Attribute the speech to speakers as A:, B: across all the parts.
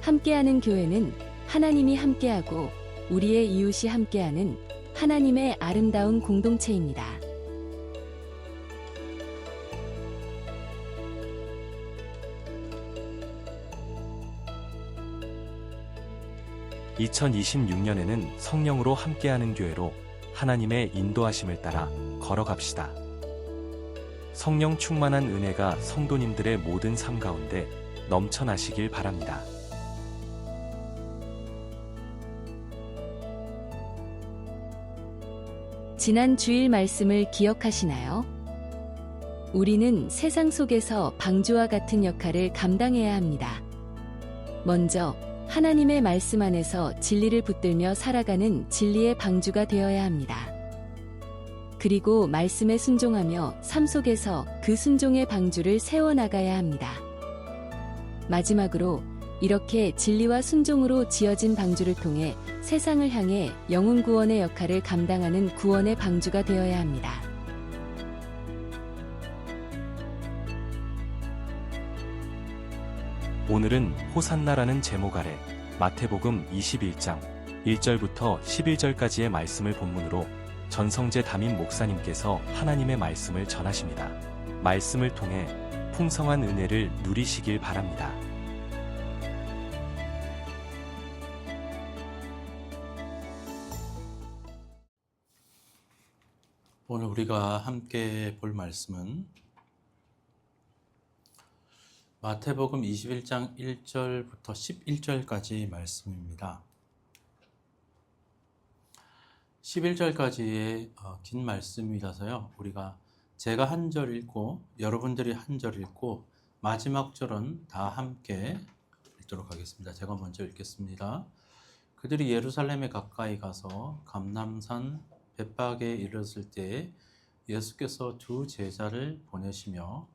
A: 함께하는 교회는 하나님이 함께하고 우리의 이웃이 함께하는 하나님의 아름다운 공동체입니다.
B: (2026년에는) 성령으로 함께하는 교회로 하나님의 인도하심을 따라 걸어갑시다. 성령 충만한 은혜가 성도님들의 모든 삶 가운데 넘쳐나시길 바랍니다.
A: 지난 주일 말씀을 기억하시나요? 우리는 세상 속에서 방주와 같은 역할을 감당해야 합니다. 먼저 하나님의 말씀 안에서 진리를 붙들며 살아가는 진리의 방주가 되어야 합니다. 그리고 말씀에 순종하며 삶 속에서 그 순종의 방주를 세워나가야 합니다. 마지막으로 이렇게 진리와 순종으로 지어진 방주를 통해 세상을 향해 영혼 구원의 역할을 감당하는 구원의 방주가 되어야 합니다.
B: 오늘은 호산나라는 제목 아래 마태복음 21장 1절부터 11절까지의 말씀을 본문으로 전성재 담임 목사님께서 하나님의 말씀을 전하십니다. 말씀을 통해 풍성한 은혜를 누리시길 바랍니다.
C: 오늘 우리가 함께 볼 말씀은 마태복음 21장 1절부터 11절까지 말씀입니다. 11절까지의 긴 말씀이라서요. 우리가 제가 한 절 읽고 여러분들이 한 절 읽고 마지막 절은 다 함께 읽도록 하겠습니다. 제가 먼저 읽겠습니다. 그들이 예루살렘에 가까이 가서 감람산 벳박에 이르렀을 때에 예수께서 두 제자를 보내시며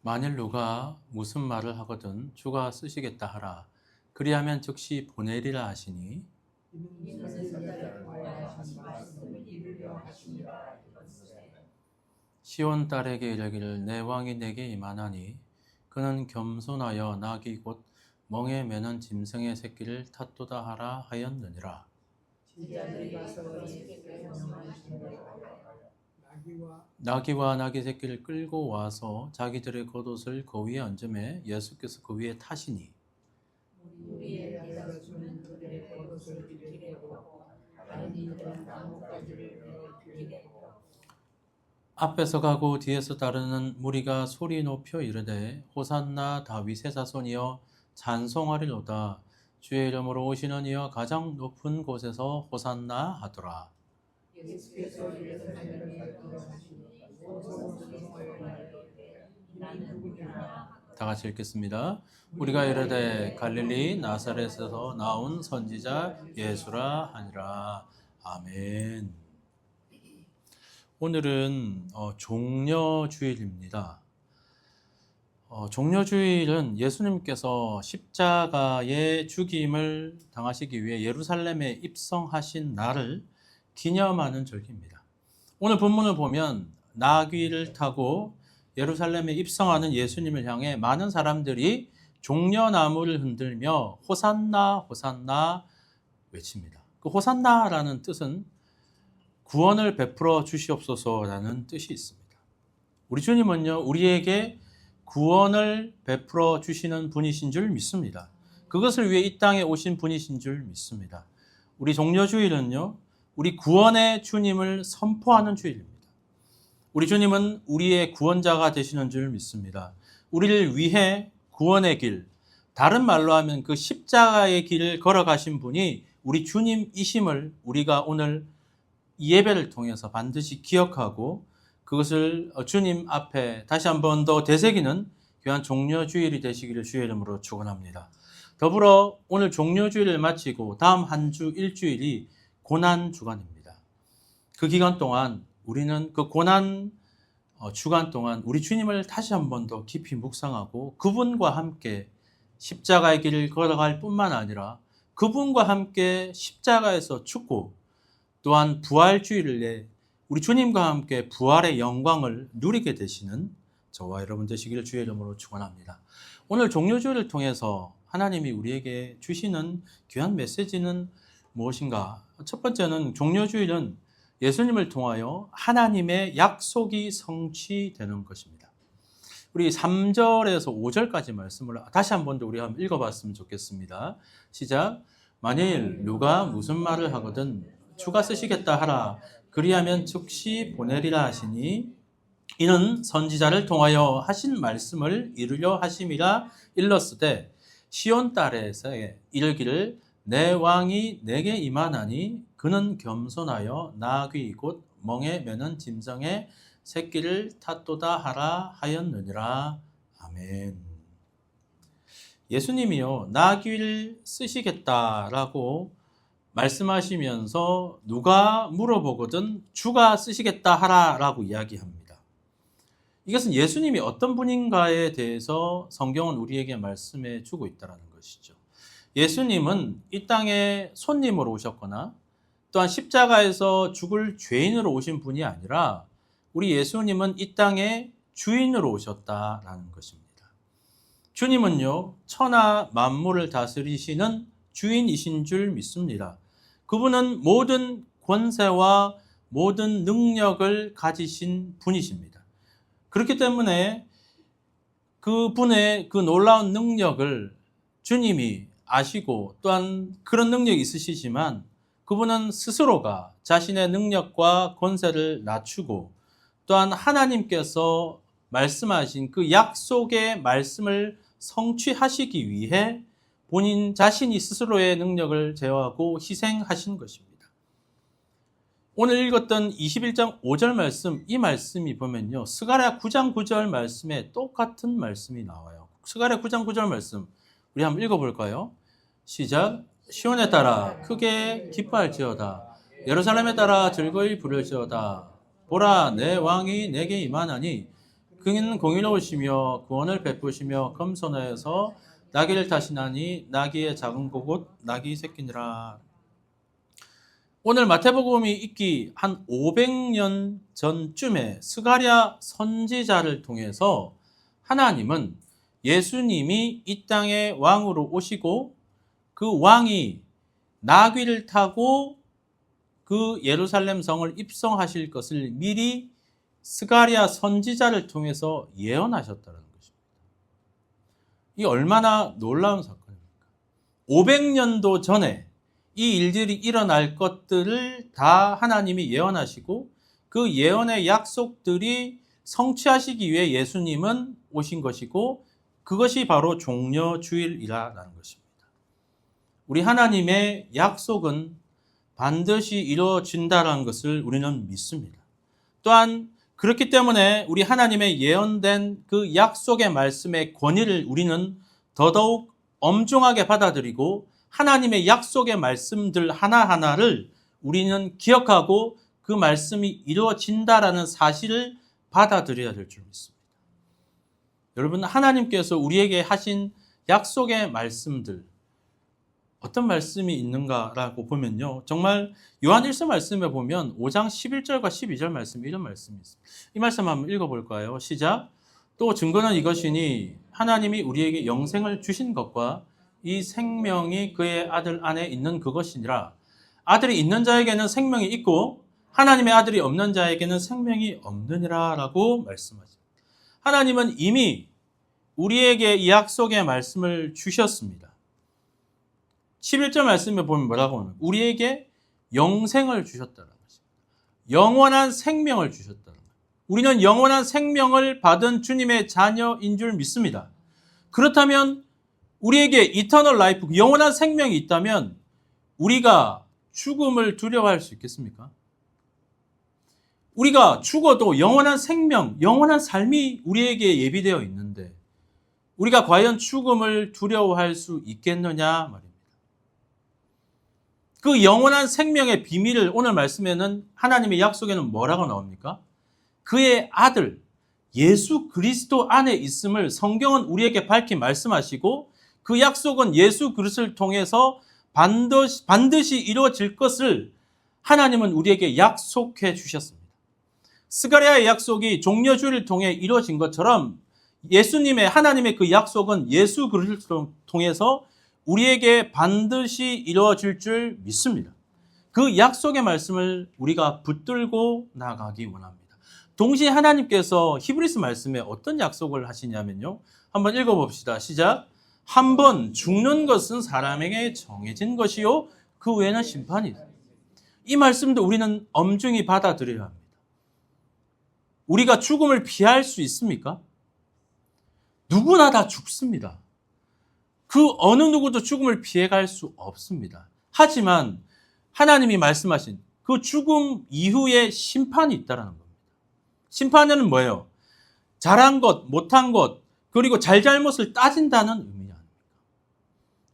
C: 만일 누가 무슨 말을 하거든 주가 쓰시겠다 하라. 그리하면 즉시 보내리라 하시니 시온 딸에게 이르기를 내 왕이 내게 임하나니 그는 겸손하여 낙이 곧 멍에 매는 짐승의 새끼를 탔도다 하라 하였느니라. 나귀와 나귀 새끼를 끌고 와서 자기들의 겉옷을 그 위에 얹음에 예수께서 그 위에 타시니 앞에서 가고 뒤에서 따르는 무리가 소리 높여 이르되 호산나 다윗의 자손이여 찬송하리로다. 주의 이름으로 오시는 이여 가장 높은 곳에서 호산나 하더라. 다 같이 읽겠습니다. 우리가 이르되 갈릴리 나사렛에서 나온 선지자 예수라 하니라. 아멘. 오늘은 종려주일입니다. 종려주일은 예수님께서 십자가의 죽임을 당하시기 위해 예루살렘에 입성하신 날을 기념하는 절기입니다. 오늘 본문을 보면 나귀를 타고 예루살렘에 입성하는 예수님을 향해 많은 사람들이 종려나무를 흔들며 호산나 호산나 외칩니다. 그 호산나라는 뜻은 구원을 베풀어 주시옵소서라는 뜻이 있습니다. 우리 주님은요, 우리에게 구원을 베풀어 주시는 분이신 줄 믿습니다. 그것을 위해 이 땅에 오신 분이신 줄 믿습니다. 우리 종려주일은요, 우리 구원의 주님을 선포하는 주일입니다. 우리 주님은 우리의 구원자가 되시는 줄 믿습니다. 우리를 위해 구원의 길, 다른 말로 하면 그 십자가의 길을 걸어가신 분이 우리 주님이심을 우리가 오늘 이 예배를 통해서 반드시 기억하고 그것을 주님 앞에 다시 한 번 더 되새기는 귀한 종려주일이 되시기를 주의 이름으로 축원합니다. 더불어 오늘 종려주일을 마치고 다음 한 주 일주일이 고난주간입니다. 그 기간 동안 우리는 그 고난 주간 동안 우리 주님을 다시 한 번 더 깊이 묵상하고 그분과 함께 십자가의 길을 걸어갈 뿐만 아니라 그분과 함께 십자가에서 죽고 또한 부활주일에 우리 주님과 함께 부활의 영광을 누리게 되시는 저와 여러분 되시기를 주의 이름으로 축원합니다. 오늘 종료주일을 통해서 하나님이 우리에게 주시는 귀한 메시지는 무엇인가? 첫 번째는 종료주일은 예수님을 통하여 하나님의 약속이 성취되는 것입니다. 우리 3절에서 5절까지 말씀을 다시 한 번 더 우리 한번 읽어봤으면 좋겠습니다. 시작. 만일 누가 무슨 말을 하거든 주가 쓰시겠다 하라. 그리하면 즉시 보내리라 하시니 이는 선지자를 통하여 하신 말씀을 이루려 하심이라 일렀으되 시온 딸에서 이르기를 내 왕이 내게 임하나니 그는 겸손하여 나귀 곧 멍에 매는 짐승의 새끼를 탔도다 하라 하였느니라. 아멘. 예수님이요 나귀를 쓰시겠다라고 말씀하시면서 누가 물어보거든 주가 쓰시겠다 하라라고 이야기합니다. 이것은 예수님이 어떤 분인가에 대해서 성경은 우리에게 말씀해 주고 있다는 것이죠. 예수님은 이 땅에 손님으로 오셨거나 또한 십자가에서 죽을 죄인으로 오신 분이 아니라 우리 예수님은 이 땅에 주인으로 오셨다라는 것입니다. 주님은요 천하 만물을 다스리시는 주인이신 줄 믿습니다. 그분은 모든 권세와 모든 능력을 가지신 분이십니다. 그렇기 때문에 그분의 그 놀라운 능력을 주님이 아시고 또한 그런 능력이 있으시지만 그분은 스스로가 자신의 능력과 권세를 낮추고 또한 하나님께서 말씀하신 그 약속의 말씀을 성취하시기 위해 본인 자신이 스스로의 능력을 제어하고 희생하신 것입니다. 오늘 읽었던 21장 5절 말씀, 이 말씀이 보면요. 스가랴 9장 9절 말씀에 똑같은 말씀이 나와요. 스가랴 9장 9절 말씀 우리 한번 읽어볼까요? 시작. 시온에 따라 크게 기뻐할지어다. 예루살렘에 따라 즐거이 부를지어다. 보라 내 왕이 내게 임하나니 그는 공의로우시며 구원을 베푸시며 겸손하여서 나귀를 타시나니 나귀의 작은 곳 나귀 새끼니라. 오늘 마태복음이 있기 한 500년 전쯤에 스가랴 선지자를 통해서 하나님은 예수님이 이 땅에 왕으로 오시고 그 왕이 나귀를 타고 그 예루살렘 성을 입성하실 것을 미리 스가랴 선지자를 통해서 예언하셨다는 것입니다. 이 얼마나 놀라운 사건입니까? 500년도 전에 이 일들이 일어날 것들을 다 하나님이 예언하시고 그 예언의 약속들이 성취하시기 위해 예수님은 오신 것이고 그것이 바로 종려주일이라는 것입니다. 우리 하나님의 약속은 반드시 이루어진다는 것을 우리는 믿습니다. 또한 그렇기 때문에 우리 하나님의 예언된 그 약속의 말씀의 권위를 우리는 더더욱 엄중하게 받아들이고 하나님의 약속의 말씀들 하나하나를 우리는 기억하고 그 말씀이 이루어진다라는 사실을 받아들여야 될 줄 믿습니다. 여러분, 하나님께서 우리에게 하신 약속의 말씀들 어떤 말씀이 있는가라고 보면요. 정말 요한 1서 말씀에 보면 5장 11절과 12절 말씀 이런 말씀이 있습니다. 이 말씀 한번 읽어볼까요? 시작. 또 증거는 이것이니 하나님이 우리에게 영생을 주신 것과 이 생명이 그의 아들 안에 있는 그것이니라. 아들이 있는 자에게는 생명이 있고 하나님의 아들이 없는 자에게는 생명이 없느니라 라고 말씀하십니다. 하나님은 이미 우리에게 이 약속의 말씀을 주셨습니다. 11절 말씀에 보면 뭐라고 하나요? 우리에게 영생을 주셨다는 것입니다. 영원한 생명을 주셨다는 거예요. 우리는 영원한 생명을 받은 주님의 자녀인 줄 믿습니다. 그렇다면 우리에게 이터널 라이프, 영원한 생명이 있다면 우리가 죽음을 두려워할 수 있겠습니까? 우리가 죽어도 영원한 생명, 영원한 삶이 우리에게 예비되어 있는데 우리가 과연 죽음을 두려워할 수 있겠느냐 말입니다. 그 영원한 생명의 비밀을 오늘 말씀에는 하나님의 약속에는 뭐라고 나옵니까? 그의 아들 예수 그리스도 안에 있음을 성경은 우리에게 밝히 말씀하시고 그 약속은 예수 그리스도를 통해서 반드시 이루어질 것을 하나님은 우리에게 약속해 주셨습니다. 스가랴의 약속이 종려주의를 통해 이루어진 것처럼 예수님의 하나님의 그 약속은 예수 그리스도를 통해서 우리에게 반드시 이루어질 줄 믿습니다. 그 약속의 말씀을 우리가 붙들고 나가기 원합니다. 동시에 하나님께서 히브리서 말씀에 어떤 약속을 하시냐면요. 한번 읽어봅시다. 시작. 한 번 죽는 것은 사람에게 정해진 것이요 그 외에는 심판이 있다. 이 말씀도 우리는 엄중히 받아들여야 합니다. 우리가 죽음을 피할 수 있습니까? 누구나 다 죽습니다. 그 어느 누구도 죽음을 피해갈 수 없습니다. 하지만 하나님이 말씀하신 그 죽음 이후에 심판이 있다는 겁니다. 심판은 뭐예요? 잘한 것, 못한 것, 그리고 잘잘못을 따진다는 의미 아닙니까?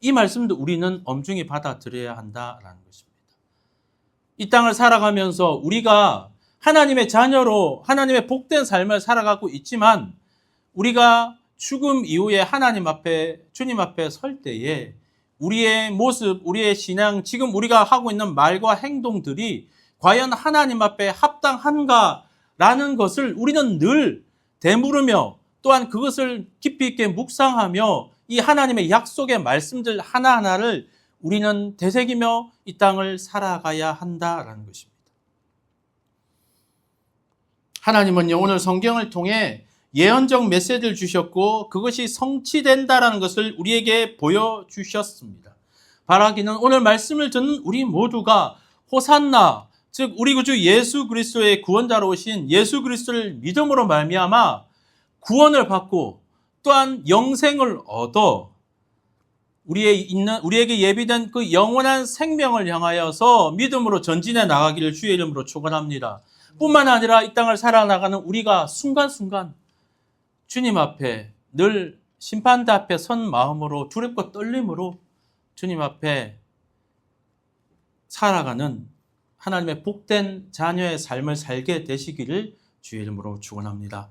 C: 이 말씀도 우리는 엄중히 받아들여야 한다는 것입니다. 이 땅을 살아가면서 우리가 하나님의 자녀로 하나님의 복된 삶을 살아가고 있지만 우리가 죽음 이후에 하나님 앞에, 주님 앞에 설 때에 우리의 모습, 우리의 신앙, 지금 우리가 하고 있는 말과 행동들이 과연 하나님 앞에 합당한가라는 것을 우리는 늘 되물으며 또한 그것을 깊이 있게 묵상하며 이 하나님의 약속의 말씀들 하나하나를 우리는 되새기며 이 땅을 살아가야 한다라는 것입니다. 하나님은요, 오늘 성경을 통해 예언적 메시지를 주셨고 그것이 성취된다라는 것을 우리에게 보여주셨습니다. 바라기는 오늘 말씀을 듣는 우리 모두가 호산나, 즉 우리 구주 예수 그리스도의 구원자로 오신 예수 그리스도를 믿음으로 말미암아 구원을 받고 또한 영생을 얻어 우리에게 예비된 그 영원한 생명을 향하여서 믿음으로 전진해 나가기를 주의 이름으로 축원합니다. 뿐만 아니라 이 땅을 살아나가는 우리가 순간순간 주님 앞에 늘 심판대 앞에 선 마음으로 두렵고 떨림으로 주님 앞에 살아가는 하나님의 복된 자녀의 삶을 살게 되시기를 주의 이름으로 축원합니다.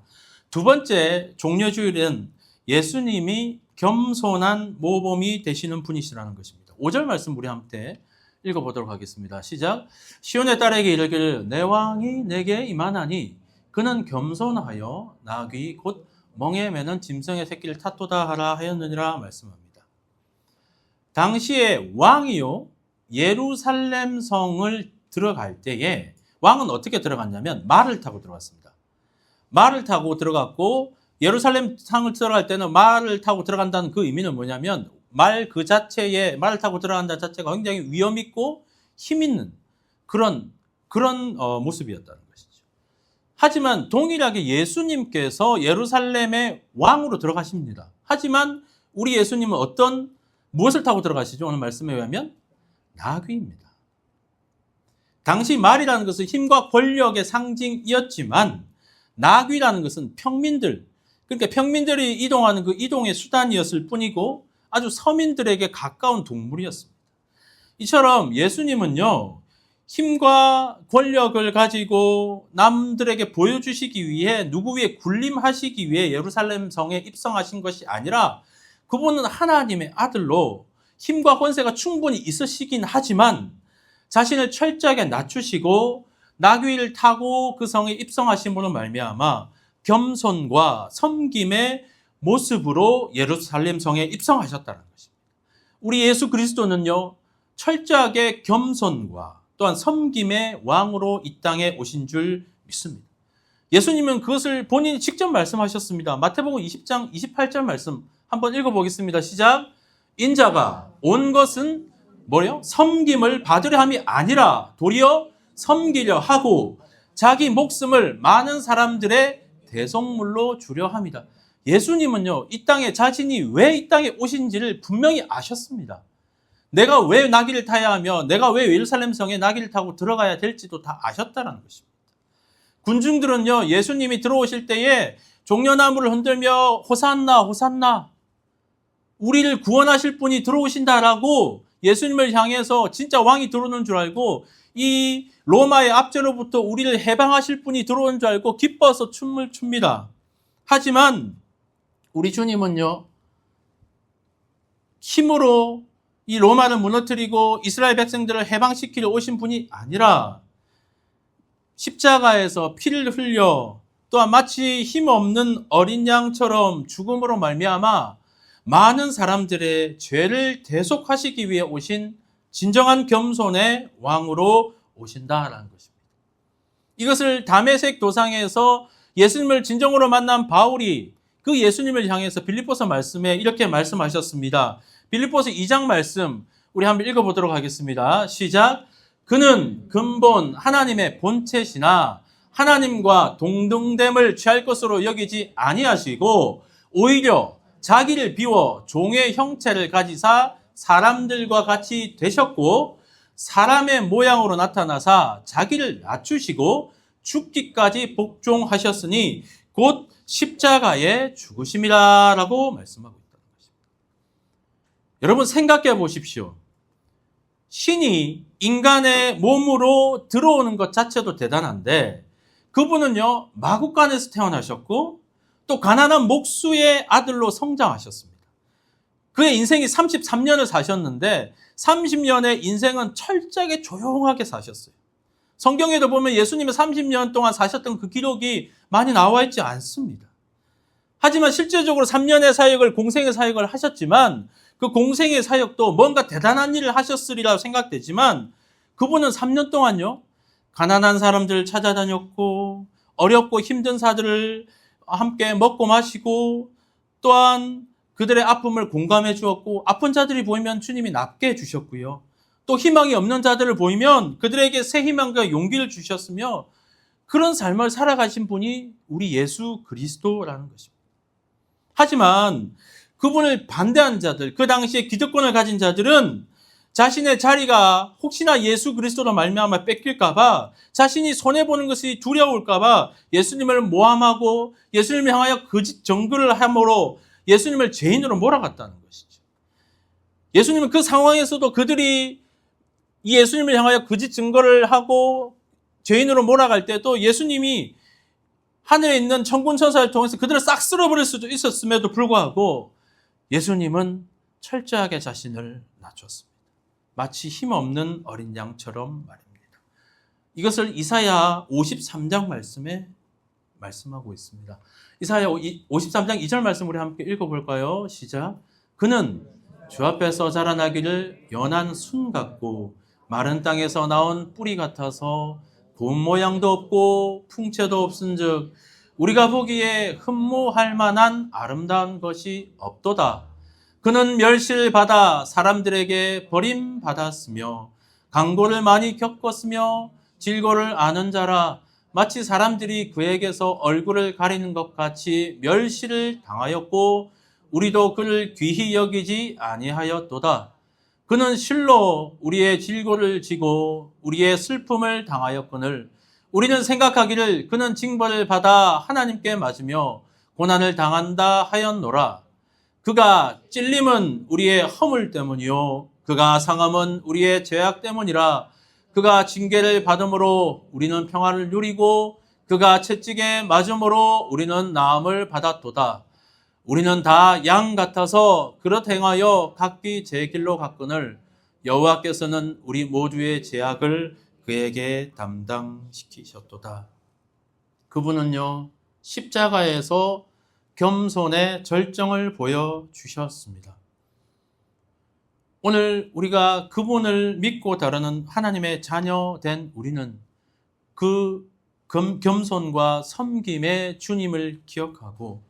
C: 두 번째 종려주일은 예수님이 겸손한 모범이 되시는 분이시라는 것입니다. 5절 말씀 우리 함께 읽어보도록 하겠습니다. 시작. 시온의 딸에게 이르기를 내 왕이 내게 임하나니 그는 겸손하여 나귀 곧 멍에 매는 짐승의 새끼를 탓도다 하라 하였느니라 말씀합니다. 당시에 왕이요 예루살렘 성을 들어갈 때에 왕은 어떻게 들어갔냐면 말을 타고 들어갔습니다. 말을 타고 들어갔고 예루살렘 성을 들어갈 때는 말을 타고 들어간다는 그 의미는 뭐냐면 말 그 자체에 말을 타고 들어간다는 자체가 굉장히 위험 있고 힘 있는 그런 모습이었다는 것이죠. 하지만 동일하게 예수님께서 예루살렘의 왕으로 들어가십니다. 하지만 우리 예수님은 무엇을 타고 들어가시죠? 오늘 말씀에 의하면 나귀입니다. 당시 말이라는 것은 힘과 권력의 상징이었지만 나귀라는 것은 평민들, 그러니까 평민들이 이동하는 그 이동의 수단이었을 뿐이고 아주 서민들에게 가까운 동물이었습니다. 이처럼 예수님은요, 힘과 권력을 가지고 남들에게 보여주시기 위해 누구 위에 군림하시기 위해 예루살렘 성에 입성하신 것이 아니라 그분은 하나님의 아들로 힘과 권세가 충분히 있으시긴 하지만 자신을 철저하게 낮추시고 나귀를 타고 그 성에 입성하심으로 말미암아 겸손과 섬김의 모습으로 예루살렘 성에 입성하셨다는 것입니다. 우리 예수 그리스도는요, 철저하게 겸손과 또한 섬김의 왕으로 이 땅에 오신 줄 믿습니다. 예수님은 그것을 본인이 직접 말씀하셨습니다. 마태복음 20장 28절 말씀 한번 읽어보겠습니다. 시작. 인자가 온 것은 뭐래요? 섬김을 받으려 함이 아니라 도리어 섬기려 하고 자기 목숨을 많은 사람들의 대속물로 주려 합니다. 예수님은요, 이 땅에 자신이 왜 이 땅에 오신지를 분명히 아셨습니다. 내가 왜 나귀를 타야 하며 내가 왜 예루살렘 성에 나귀를 타고 들어가야 될지도 다 아셨다는 것입니다. 군중들은요, 예수님이 들어오실 때에 종려나무를 흔들며 호산나 호산나 우리를 구원하실 분이 들어오신다라고 예수님을 향해서 진짜 왕이 들어오는 줄 알고 이 로마의 압제로부터 우리를 해방하실 분이 들어오는 줄 알고 기뻐서 춤을 춥니다. 하지만 우리 주님은요, 힘으로 이 로마를 무너뜨리고 이스라엘 백성들을 해방시키려 오신 분이 아니라 십자가에서 피를 흘려 또한 마치 힘없는 어린 양처럼 죽음으로 말미암아 많은 사람들의 죄를 대속하시기 위해 오신 진정한 겸손의 왕으로 오신다라는 것입니다. 이것을 다메섹 도상에서 예수님을 진정으로 만난 바울이 그 예수님을 향해서 빌립보서 말씀에 이렇게 말씀하셨습니다. 빌립보서 2장 말씀 우리 한번 읽어보도록 하겠습니다. 시작. 그는 근본 하나님의 본체시나 하나님과 동등됨을 취할 것으로 여기지 아니하시고 오히려 자기를 비워 종의 형체를 가지사 사람들과 같이 되셨고 사람의 모양으로 나타나사 자기를 낮추시고 죽기까지 복종하셨으니 곧 십자가에 죽으심이라라고 말씀하고 있다는 것입니다. 여러분 생각해 보십시오. 신이 인간의 몸으로 들어오는 것 자체도 대단한데 그분은요 마구간에서 태어나셨고 또 가난한 목수의 아들로 성장하셨습니다. 그의 인생이 33년을 사셨는데 30년의 인생은 철저하게 조용하게 사셨어요. 성경에도 보면 예수님이 30년 동안 사셨던 그 기록이 많이 나와 있지 않습니다. 하지만 실제적으로 3년의 사역을 공생의 사역을 하셨지만 그 공생의 사역도 뭔가 대단한 일을 하셨으리라 생각되지만 그분은 3년 동안요 가난한 사람들을 찾아다녔고 어렵고 힘든 사들을 함께 먹고 마시고 또한 그들의 아픔을 공감해 주었고 아픈 자들이 보이면 주님이 낫게 해주셨고요. 또 희망이 없는 자들을 보이면 그들에게 새 희망과 용기를 주셨으며 그런 삶을 살아가신 분이 우리 예수 그리스도라는 것입니다. 하지만 그분을 반대한 자들, 그 당시에 기득권을 가진 자들은 자신의 자리가 혹시나 예수 그리스도로 말미암아 뺏길까 봐 자신이 손해보는 것이 두려울까 봐 예수님을 모함하고 예수님을 향하여 거짓 증거를 함으로 예수님을 죄인으로 몰아갔다는 것이죠. 예수님은 그 상황에서도 그들이 이 예수님을 향하여 거짓 증거를 하고 죄인으로 몰아갈 때도 예수님이 하늘에 있는 천군 천사를 통해서 그들을 싹 쓸어버릴 수도 있었음에도 불구하고 예수님은 철저하게 자신을 낮췄습니다. 마치 힘없는 어린 양처럼 말입니다. 이것을 이사야 53장 말씀에 말씀하고 있습니다. 이사야 53장 2절 말씀 우리 함께 읽어볼까요? 시작. 그는 주 앞에서 자라나기를 연한 순 같고 마른 땅에서 나온 뿌리 같아서 곰 모양도 없고 풍채도 없은즉 우리가 보기에 흠모할 만한 아름다운 것이 없도다. 그는 멸시를 받아 사람들에게 버림받았으며 강고를 많이 겪었으며 질고를 아는 자라 마치 사람들이 그에게서 얼굴을 가리는 것 같이 멸시를 당하였고 우리도 그를 귀히 여기지 아니하였도다. 그는 실로 우리의 질고를 지고 우리의 슬픔을 당하였거늘 우리는 생각하기를 그는 징벌을 받아 하나님께 맞으며 고난을 당한다 하였노라. 그가 찔림은 우리의 허물 때문이요 그가 상함은 우리의 죄악 때문이라. 그가 징계를 받음으로 우리는 평화를 누리고 그가 채찍에 맞음으로 우리는 나음을 받았도다. 우리는 다 양 같아서 그릇 행하여 각기 제 길로 갔거늘 여호와께서는 우리 모두의 죄악을 그에게 담당시키셨도다. 그분은요 십자가에서 겸손의 절정을 보여주셨습니다. 오늘 우리가 그분을 믿고 따르는 하나님의 자녀된 우리는 그 겸손과 섬김의 주님을 기억하고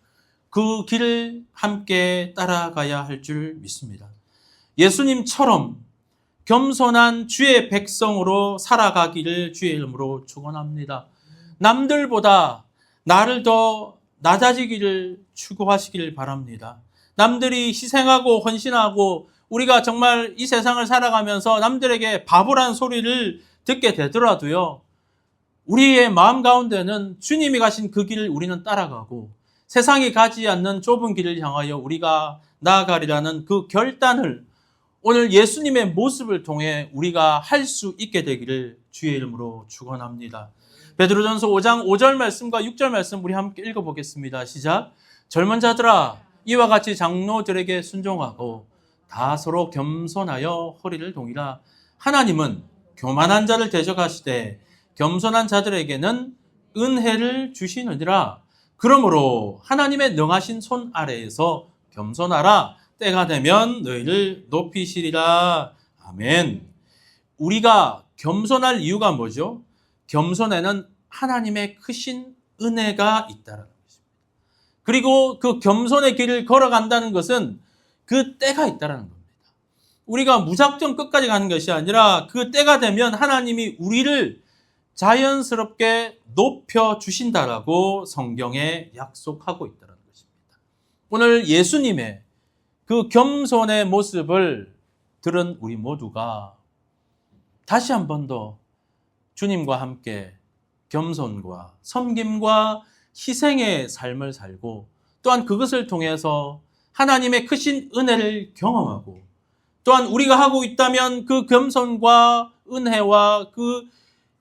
C: 그 길을 함께 따라가야 할 줄 믿습니다. 예수님처럼 겸손한 주의 백성으로 살아가기를 주의 이름으로 축원합니다. 남들보다 나를 더 낮아지기를 추구하시길 바랍니다. 남들이 희생하고 헌신하고 우리가 정말 이 세상을 살아가면서 남들에게 바보라는 소리를 듣게 되더라도요. 우리의 마음 가운데는 주님이 가신 그 길을 우리는 따라가고 세상이 가지 않는 좁은 길을 향하여 우리가 나아가리라는 그 결단을 오늘 예수님의 모습을 통해 우리가 할 수 있게 되기를 주의 이름으로 축원합니다. 베드로전서 5장 5절 말씀과 6절 말씀 우리 함께 읽어보겠습니다. 시작. 젊은 자들아 이와 같이 장로들에게 순종하고 다 서로 겸손하여 허리를 동이라. 하나님은 교만한 자를 대적하시되 겸손한 자들에게는 은혜를 주시느니라. 그러므로 하나님의 능하신 손 아래에서 겸손하라. 때가 되면 너희를 높이시리라. 아멘. 우리가 겸손할 이유가 뭐죠? 겸손에는 하나님의 크신 은혜가 있다는 것입니다. 그리고 그 겸손의 길을 걸어간다는 것은 그 때가 있다는 겁니다. 우리가 무작정 끝까지 가는 것이 아니라 그 때가 되면 하나님이 우리를 자연스럽게 높여주신다라고 성경에 약속하고 있다는 것입니다. 오늘 예수님의 그 겸손의 모습을 들은 우리 모두가 다시 한 번 더 주님과 함께 겸손과 섬김과 희생의 삶을 살고 또한 그것을 통해서 하나님의 크신 은혜를 경험하고 또한 우리가 하고 있다면 그 겸손과 은혜와 그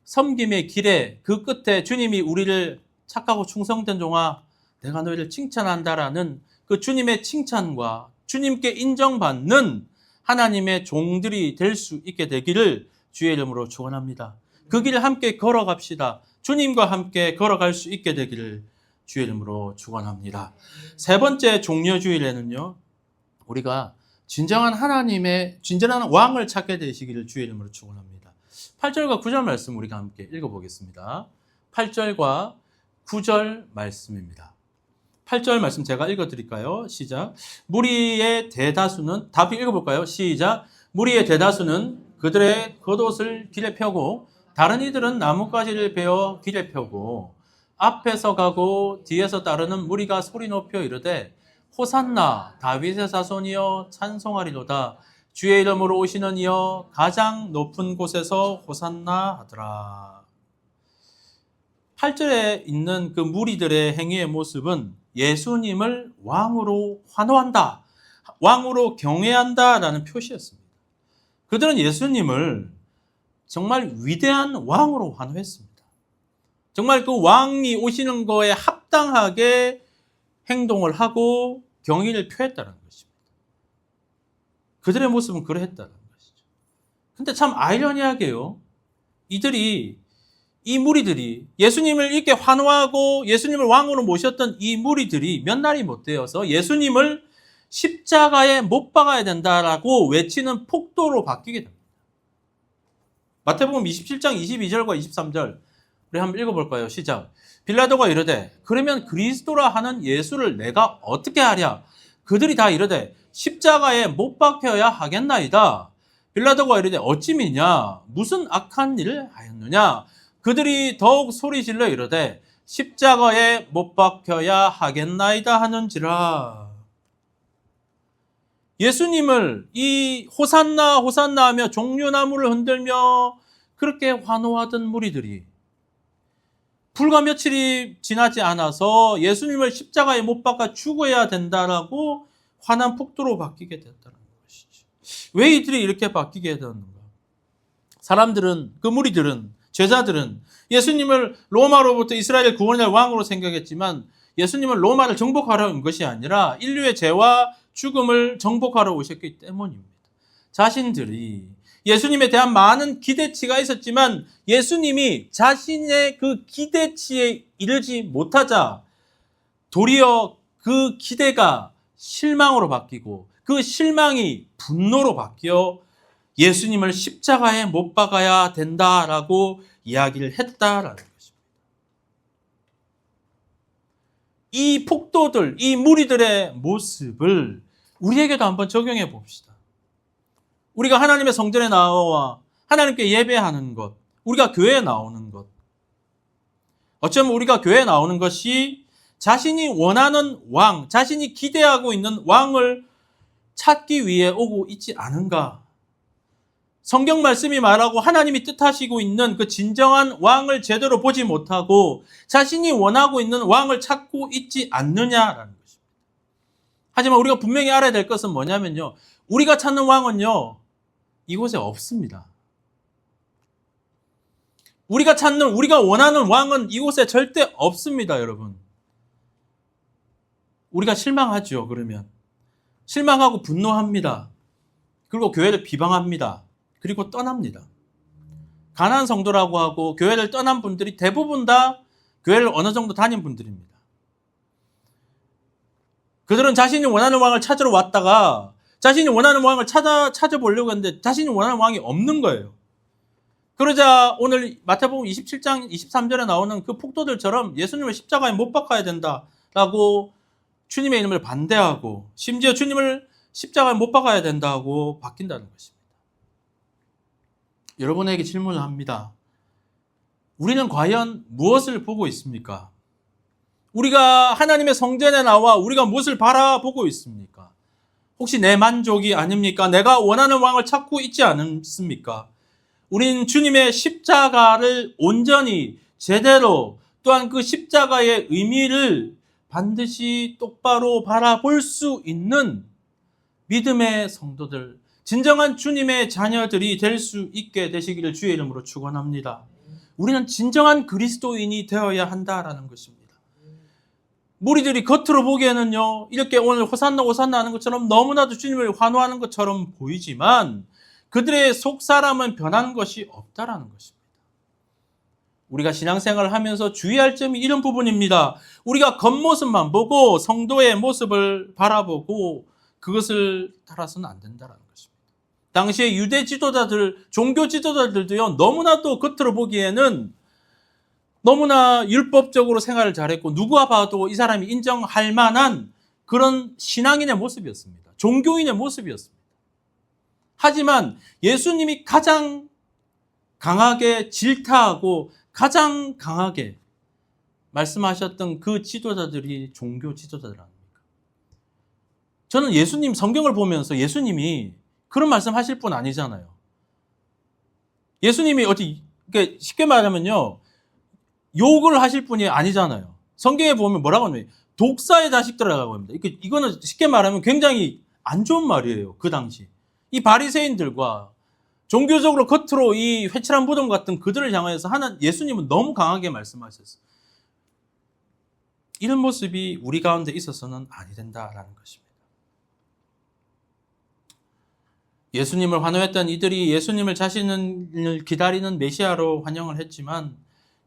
C: 섬김의 길에 그 끝에 주님이 우리를 착하고 충성된 종아 내가 너희를 칭찬한다라는 그 주님의 칭찬과 주님께 인정받는 하나님의 종들이 될 수 있게 되기를 주의 이름으로 축원합니다. 그 길을 함께 걸어갑시다. 주님과 함께 걸어갈 수 있게 되기를 주의 이름으로 축원합니다. 세 번째 종려주일에는요, 우리가 진정한 하나님의 진정한 왕을 찾게 되시기를 주의 이름으로 축원합니다. 8절과 9절 말씀 우리가 함께 읽어보겠습니다. 8절과 9절 말씀입니다. 8절 말씀 제가 읽어드릴까요? 시작. 무리의 대다수는, 다 읽어볼까요? 시작. 무리의 대다수는 그들의 겉옷을 길에 펴고 다른 이들은 나뭇가지를 베어 길에 펴고 앞에서 가고 뒤에서 따르는 무리가 소리 높여 이르되 호산나 다윗의 자손이여 찬송하리로다. 주의 이름으로 오시는 이여 가장 높은 곳에서 호산나 하더라. 8절에 있는 그 무리들의 행위의 모습은 예수님을 왕으로 환호한다, 왕으로 경외한다라는 표시였습니다. 그들은 예수님을 정말 위대한 왕으로 환호했습니다. 정말 그 왕이 오시는 거에 합당하게 행동을 하고 경의를 표했다는 것입니다. 그들의 모습은 그러했다는 것이죠. 근데 참 아이러니하게요, 이 무리들이 예수님을 이렇게 환호하고 예수님을 왕으로 모셨던 이 무리들이 몇 날이 못 되어서 예수님을 십자가에 못 박아야 된다라고 외치는 폭도로 바뀌게 됩니다. 마태복음 27장 22절과 23절 우리 한번 읽어볼까요? 시작. 빌라도가 이르되 그러면 그리스도라 하는 예수를 내가 어떻게 하랴? 그들이 다 이르되 십자가에 못 박혀야 하겠나이다. 빌라도가 이르되 어찌 미냐? 무슨 악한 일을 하였느냐? 그들이 더욱 소리질러 이르되 십자가에 못 박혀야 하겠나이다 하는지라. 예수님을 이 호산나 호산나 하며 종려나무를 흔들며 그렇게 환호하던 무리들이 불과 며칠이 지나지 않아서 예수님을 십자가에 못 박아 죽어야 된다라고 환한 폭도로 바뀌게 됐다는 것이죠. 왜 이들이 이렇게 바뀌게 되었는가? 사람들은, 그 무리들은, 제자들은 예수님을 로마로부터 이스라엘 구원의 왕으로 생각했지만 예수님은 로마를 정복하러 온 것이 아니라 인류의 죄와 죽음을 정복하러 오셨기 때문입니다. 자신들이 예수님에 대한 많은 기대치가 있었지만 예수님이 자신의 그 기대치에 이르지 못하자 도리어 그 기대가 실망으로 바뀌고 그 실망이 분노로 바뀌어 예수님을 십자가에 못 박아야 된다라고 이야기를 했다라는 것입니다. 이 폭도들, 이 무리들의 모습을 우리에게도 한번 적용해 봅시다. 우리가 하나님의 성전에 나와 하나님께 예배하는 것, 우리가 교회에 나오는 것, 어쩌면 우리가 교회에 나오는 것이 자신이 원하는 왕, 자신이 기대하고 있는 왕을 찾기 위해 오고 있지 않은가? 성경 말씀이 말하고 하나님이 뜻하시고 있는 그 진정한 왕을 제대로 보지 못하고 자신이 원하고 있는 왕을 찾고 있지 않느냐라는 것입니다. 하지만 우리가 분명히 알아야 될 것은 뭐냐면요, 우리가 찾는 왕은요, 이곳에 없습니다. 우리가 원하는 왕은 이곳에 절대 없습니다, 여러분. 우리가 실망하죠, 그러면. 실망하고 분노합니다. 그리고 교회를 비방합니다. 그리고 떠납니다. 가난한 성도라고 하고 교회를 떠난 분들이 대부분 다 교회를 어느 정도 다닌 분들입니다. 그들은 자신이 원하는 왕을 찾으러 왔다가 자신이 원하는 왕을 찾아보려고 했는데 자신이 원하는 왕이 없는 거예요. 그러자 오늘 마태복음 27장 23절에 나오는 그 폭도들처럼 예수님을 십자가에 못 박아야 된다라고 주님의 이름을 반대하고 심지어 주님을 십자가에 못 박아야 된다고 바뀐다는 것입니다. 여러분에게 질문을 합니다. 우리는 과연 무엇을 보고 있습니까? 우리가 하나님의 성전에 나와 우리가 무엇을 바라보고 있습니까? 혹시 내 만족이 아닙니까? 내가 원하는 왕을 찾고 있지 않습니까? 우리는 주님의 십자가를 온전히 제대로 또한 그 십자가의 의미를 반드시 똑바로 바라볼 수 있는 믿음의 성도들, 진정한 주님의 자녀들이 될 수 있게 되시기를 주의 이름으로 축원합니다. 우리는 진정한 그리스도인이 되어야 한다라는 것입니다. 무리들이 겉으로 보기에는요, 이렇게 오늘 호산나 호산나 하는 것처럼 너무나도 주님을 환호하는 것처럼 보이지만 그들의 속사람은 변한 것이 없다라는 것입니다. 우리가 신앙생활을 하면서 주의할 점이 이런 부분입니다. 우리가 겉모습만 보고 성도의 모습을 바라보고 그것을 따라서는 안 된다는 것입니다. 당시에 유대 지도자들, 종교 지도자들도요, 너무나도 겉으로 보기에는 너무나 율법적으로 생활을 잘했고 누가 봐도 이 사람이 인정할 만한 그런 신앙인의 모습이었습니다. 종교인의 모습이었습니다. 하지만 예수님이 가장 강하게 질타하고 가장 강하게 말씀하셨던 그 지도자들이 종교 지도자들 아닙니까? 저는 예수님 성경을 보면서 예수님이 그런 말씀 하실 분 아니잖아요. 예수님이 그러니까 쉽게 말하면요, 욕을 하실 분이 아니잖아요. 성경에 보면 뭐라고 하냐면 독사의 자식들이라고 합니다. 이거는 쉽게 말하면 굉장히 안 좋은 말이에요. 그 당시 이 바리새인들과 종교적으로 겉으로 이 회칠한 무덤 같은 그들을 향해서 예수님은 너무 강하게 말씀하셨어요. 이런 모습이 우리 가운데 있어서는 아니 된다라는 것입니다. 예수님을 환호했던 이들이 예수님을 자신을 기다리는 메시아로 환영을 했지만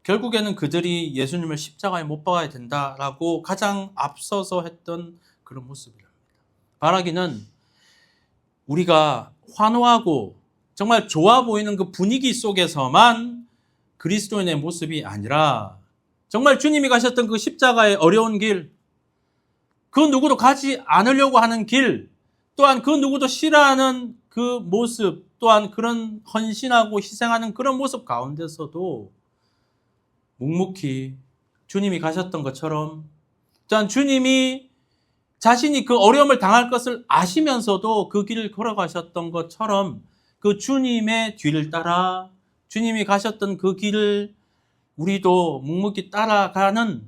C: 결국에는 그들이 예수님을 십자가에 못 박아야 된다라고 가장 앞서서 했던 그런 모습이랍니다. 바라기는 우리가 환호하고 정말 좋아 보이는 그 분위기 속에서만 그리스도인의 모습이 아니라 정말 주님이 가셨던 그 십자가의 어려운 길, 그 누구도 가지 않으려고 하는 길, 또한 그 누구도 싫어하는 그 모습, 또한 그런 헌신하고 희생하는 그런 모습 가운데서도 묵묵히 주님이 가셨던 것처럼, 또한 주님이 자신이 그 어려움을 당할 것을 아시면서도 그 길을 걸어가셨던 것처럼 그 주님의 뒤를 따라 주님이 가셨던 그 길을 우리도 묵묵히 따라가는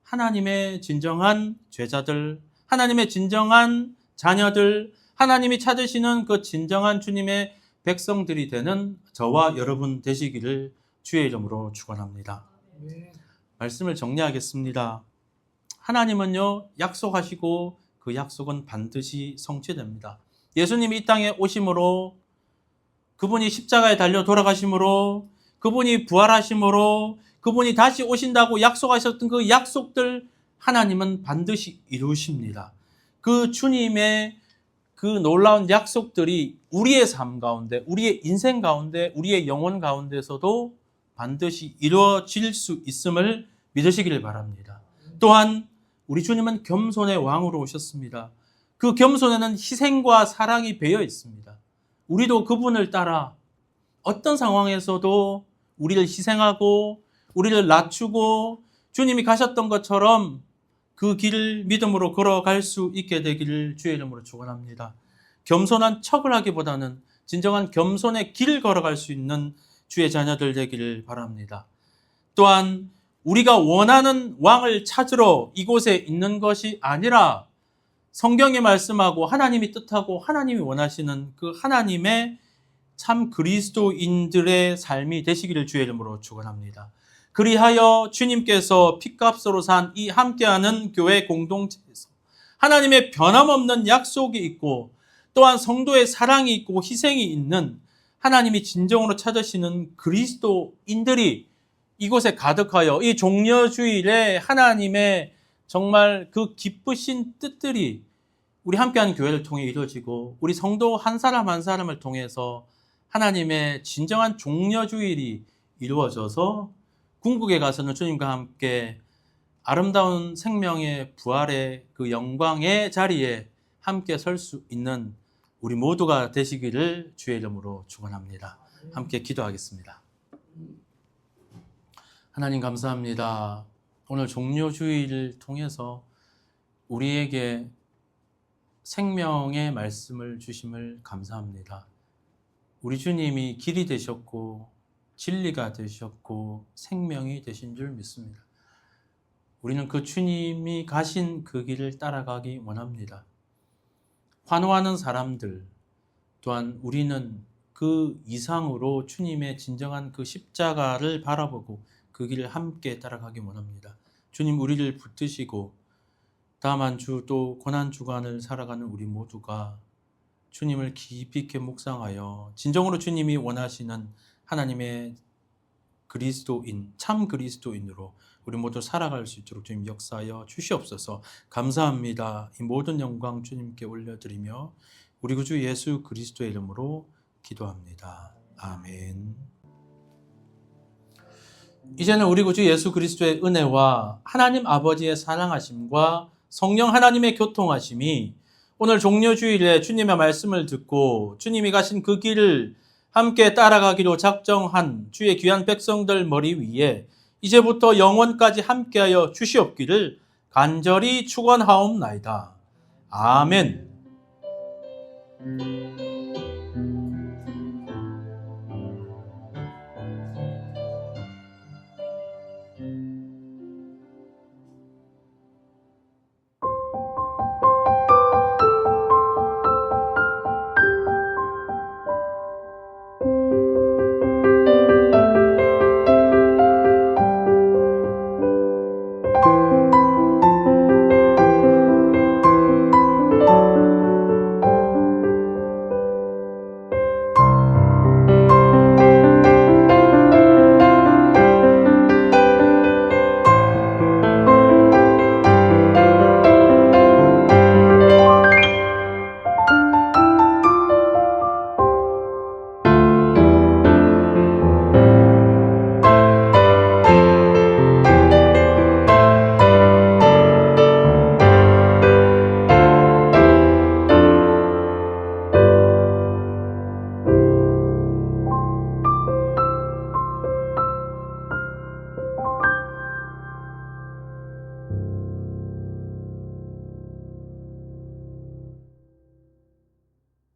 C: 하나님의 진정한 제자들, 하나님의 진정한 자녀들, 하나님이 찾으시는 그 진정한 주님의 백성들이 되는 저와 여러분 되시기를 주의 이름으로 축원합니다. 말씀을 정리하겠습니다. 하나님은요, 약속하시고 그 약속은 반드시 성취됩니다. 예수님이 이 땅에 오심으로, 그분이 십자가에 달려 돌아가심으로, 그분이 부활하심으로, 그분이 다시 오신다고 약속하셨던 그 약속들 하나님은 반드시 이루십니다. 그 주님의 그 놀라운 약속들이 우리의 삶 가운데, 우리의 인생 가운데, 우리의 영혼 가운데서도 반드시 이루어질 수 있음을 믿으시기를 바랍니다. 또한 우리 주님은 겸손의 왕으로 오셨습니다. 그 겸손에는 희생과 사랑이 배어 있습니다. 우리도 그분을 따라 어떤 상황에서도 우리를 희생하고 우리를 낮추고 주님이 가셨던 것처럼 그 길을 믿음으로 걸어갈 수 있게 되기를 주의 이름으로 축원합니다. 겸손한 척을 하기보다는 진정한 겸손의 길을 걸어갈 수 있는 주의 자녀들 되기를 바랍니다. 또한 우리가 원하는 왕을 찾으러 이곳에 있는 것이 아니라 성경이 말씀하고 하나님이 뜻하고 하나님이 원하시는 그 하나님의 참 그리스도인들의 삶이 되시기를 주의 이름으로 축원합니다. 그리하여 주님께서 핏값으로 산 이 함께하는 교회 공동체에서 하나님의 변함없는 약속이 있고 또한 성도의 사랑이 있고 희생이 있는 하나님이 진정으로 찾으시는 그리스도인들이 이곳에 가득하여 이 종려주일에 하나님의 정말 그 기쁘신 뜻들이 우리 함께하는 교회를 통해 이루어지고 우리 성도 한 사람 한 사람을 통해서 하나님의 진정한 종려주일이 이루어져서 궁극에 가서는 주님과 함께 아름다운 생명의 부활의 그 영광의 자리에 함께 설 수 있는 우리 모두가 되시기를 주의 이름으로 축원합니다. 함께 기도하겠습니다. 하나님 감사합니다. 오늘 종려주일을 통해서 우리에게 생명의 말씀을 주심을 감사합니다. 우리 주님이 길이 되셨고 진리가 되셨고 생명이 되신 줄 믿습니다. 우리는 그 주님이 가신 그 길을 따라가기 원합니다. 환호하는 사람들 또한 우리는 그 이상으로 주님의 진정한 그 십자가를 바라보고 그 길을 함께 따라가기 원합니다. 주님 우리를 붙드시고 다음 한 주 또 고난주간을 살아가는 우리 모두가 주님을 깊이 있게 묵상하여 진정으로 주님이 원하시는 하나님의 그리스도인, 참 그리스도인으로 우리 모두 살아갈 수 있도록 주님 역사하여 주시옵소서. 감사합니다. 이 모든 영광 주님께 올려드리며 우리 구주 예수 그리스도의 이름으로 기도합니다. 아멘. 이제는 우리 구주 예수 그리스도의 은혜와 하나님 아버지의 사랑하심과 성령 하나님의 교통하심이 오늘 종려주일에 주님의 말씀을 듣고 주님이 가신 그 길을 함께 따라가기로 작정한 주의 귀한 백성들 머리 위에 이제부터 영원까지 함께하여 주시옵기를 간절히 축원하옵나이다. 아멘.